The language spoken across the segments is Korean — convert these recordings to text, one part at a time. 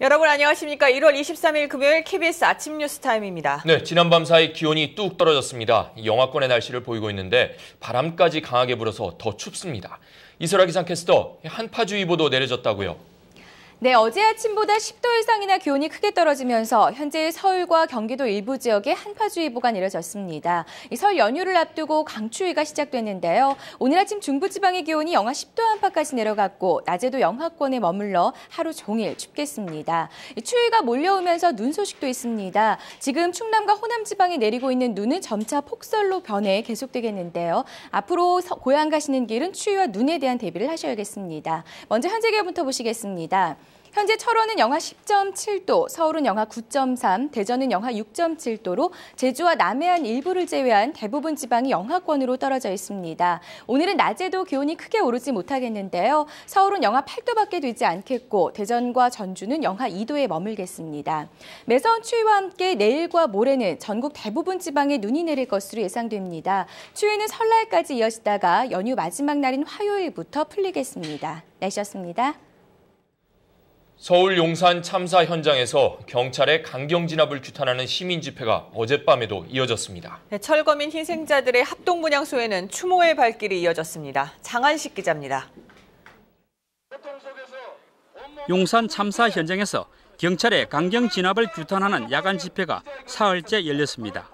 여러분 안녕하십니까? 1월 23일 금요일 KBS 아침 뉴스 타임입니다. 네, 지난밤 사이 기온이 뚝 떨어졌습니다. 영하권의 날씨를 보이고 있는데 바람까지 강하게 불어서 더 춥습니다. 이설아 기상캐스터, 한파주의보도 내려졌다고요? 네, 어제 아침보다 10도 이상이나 기온이 크게 떨어지면서 현재 서울과 경기도 일부 지역에 한파주의보가 내려졌습니다. 설 연휴를 앞두고 강추위가 시작됐는데요. 오늘 아침 중부지방의 기온이 영하 10도 안팎까지 내려갔고 낮에도 영하권에 머물러 하루 종일 춥겠습니다. 추위가 몰려오면서 눈 소식도 있습니다. 지금 충남과 호남 지방에 내리고 있는 눈은 점차 폭설로 변해 계속되겠는데요. 앞으로 고향 가시는 길은 추위와 눈에 대한 대비를 하셔야겠습니다. 먼저 현재 기온부터 보시겠습니다. 현재 철원은 영하 10.7도, 서울은 영하 9.3, 대전은 영하 6.7도로 제주와 남해안 일부를 제외한 대부분 지방이 영하권으로 떨어져 있습니다. 오늘은 낮에도 기온이 크게 오르지 못하겠는데요. 서울은 영하 8도밖에 되지 않겠고 대전과 전주는 영하 2도에 머물겠습니다. 매서운 추위와 함께 내일과 모레는 전국 대부분 지방에 눈이 내릴 것으로 예상됩니다. 추위는 설날까지 이어지다가 연휴 마지막 날인 화요일부터 풀리겠습니다. 날씨였습니다. 서울 용산 참사 현장에서 경찰의 강경 진압을 규탄하는 시민 집회가 어젯밤에도 이어졌습니다. 네, 철거민 희생자들의 합동분향소에는 추모의 발길이 이어졌습니다. 장한식 기자입니다. 용산 참사 현장에서 경찰의 강경 진압을 규탄하는 야간 집회가 사흘째 열렸습니다.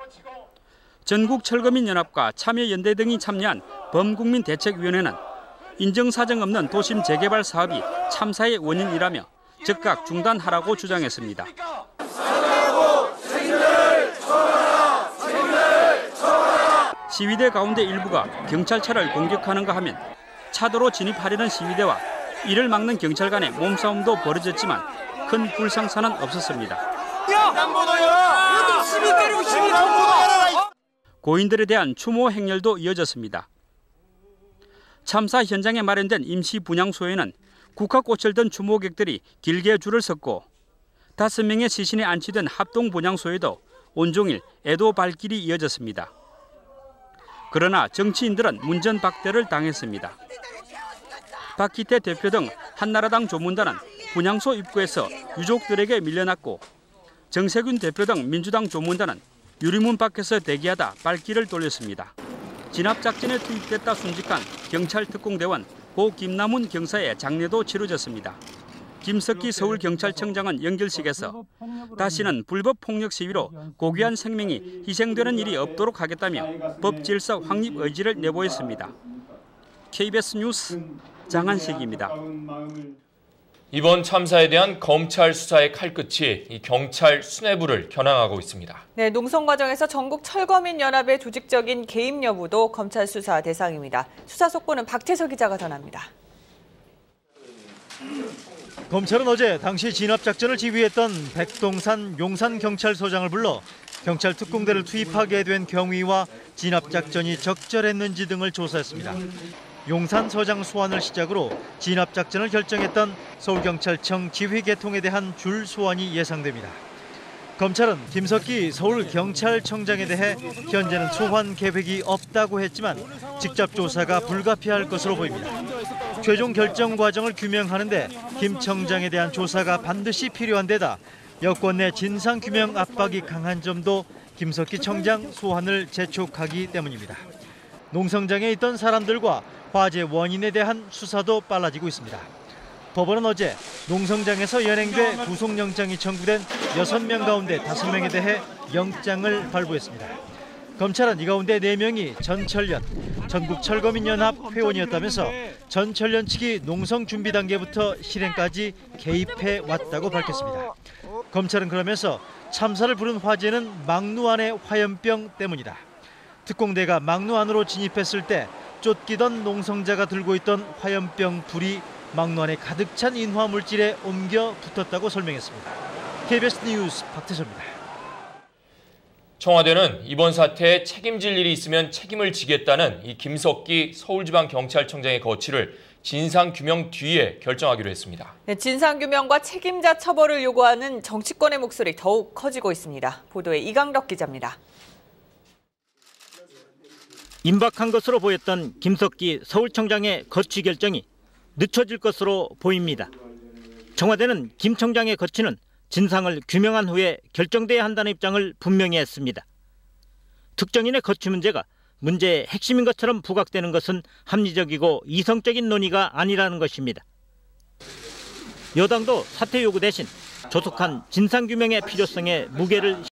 전국 철거민 연합과 참여연대 등이 참여한 범국민 대책위원회는 인정사정 없는 도심 재개발 사업이 참사의 원인이라며 즉각 중단하라고 주장했습니다. 시위대 가운데 일부가 경찰차를 공격하는가 하면 차도로 진입하려는 시위대와 이를 막는 경찰 간의 몸싸움도 벌어졌지만 큰 불상사는 없었습니다. 고인들에 대한 추모 행렬도 이어졌습니다. 참사 현장에 마련된 임시 분향소에는 국화꽃을 든 추모객들이 길게 줄을 섰고 5명의 시신이 안치된 합동 분향소에도 온종일 애도 발길이 이어졌습니다. 그러나 정치인들은 문전박대를 당했습니다. 박기태 대표 등 한나라당 조문단은 분향소 입구에서 유족들에게 밀려났고 정세균 대표 등 민주당 조문단은 유리문 밖에서 대기하다 발길을 돌렸습니다. 진압작전에 투입됐다 순직한 경찰 특공대원 고 김남훈 경사의 장례도 치러졌습니다. 김석기 서울경찰청장은 연결식에서 다시는 불법 폭력 시위로 고귀한 생명이 희생되는 일이 없도록 하겠다며 법 질서 확립 의지를 내보였습니다. KBS 뉴스 장한식입니다. 이번 참사에 대한 검찰 수사의 칼끝이 이 경찰 수뇌부를 겨냥하고 있습니다. 네, 농성 과정에서 전국 철거민 연합의 조직적인 개입 여부도 검찰 수사 대상입니다. 수사 속보는 박태석 기자가 전합니다. 검찰은 어제 당시 진압작전을 지휘했던 백동산 용산경찰서장을 불러 경찰 특공대를 투입하게 된 경위와 진압작전이 적절했는지 등을 조사했습니다. 용산서장 소환을 시작으로 진압작전을 결정했던 서울경찰청 지휘계통에 대한 줄 소환이 예상됩니다. 검찰은 김석기 서울경찰청장에 대해 현재는 소환 계획이 없다고 했지만 직접 조사가 불가피할 것으로 보입니다. 최종 결정 과정을 규명하는 데 김 청장에 대한 조사가 반드시 필요한 데다 여권 내 진상규명 압박이 강한 점도 김석기 청장 소환을 재촉하기 때문입니다. 농성장에 있던 사람들과 화재 원인에 대한 수사도 빨라지고 있습니다. 법원은 어제 농성장에서 연행돼 구속영장이 청구된 6명 가운데 5명에 대해 영장을 발부했습니다. 검찰은 이 가운데 4명이 전철련, 전국철거민연합 회원이었다면서 전철련 측이 농성 준비 단계부터 실행까지 개입해 왔다고 밝혔습니다. 검찰은 그러면서 참사를 부른 화재는 막루 안의 화염병 때문이다. 특공대가 막루 안으로 진입했을 때 쫓기던 농성자가 들고 있던 화염병 불이 막루 안에 가득 찬 인화 물질에 옮겨 붙었다고 설명했습니다. KBS 뉴스 박태서입니다. 청와대는 이번 사태에 책임질 일이 있으면 책임을 지겠다는 이 김석기 서울지방경찰청장의 거취를 진상규명 뒤에 결정하기로 했습니다. 네, 진상규명과 책임자 처벌을 요구하는 정치권의 목소리 더욱 커지고 있습니다. 보도에 이강덕 기자입니다. 임박한 것으로 보였던 김석기 서울청장의 거취 결정이 늦춰질 것으로 보입니다. 청와대는 김 청장의 거취는 진상을 규명한 후에 결정돼야 한다는 입장을 분명히 했습니다. 특정인의 거취 문제가 문제의 핵심인 것처럼 부각되는 것은 합리적이고 이성적인 논의가 아니라는 것입니다. 여당도 사퇴 요구 대신 조속한 진상규명의 필요성에 무게를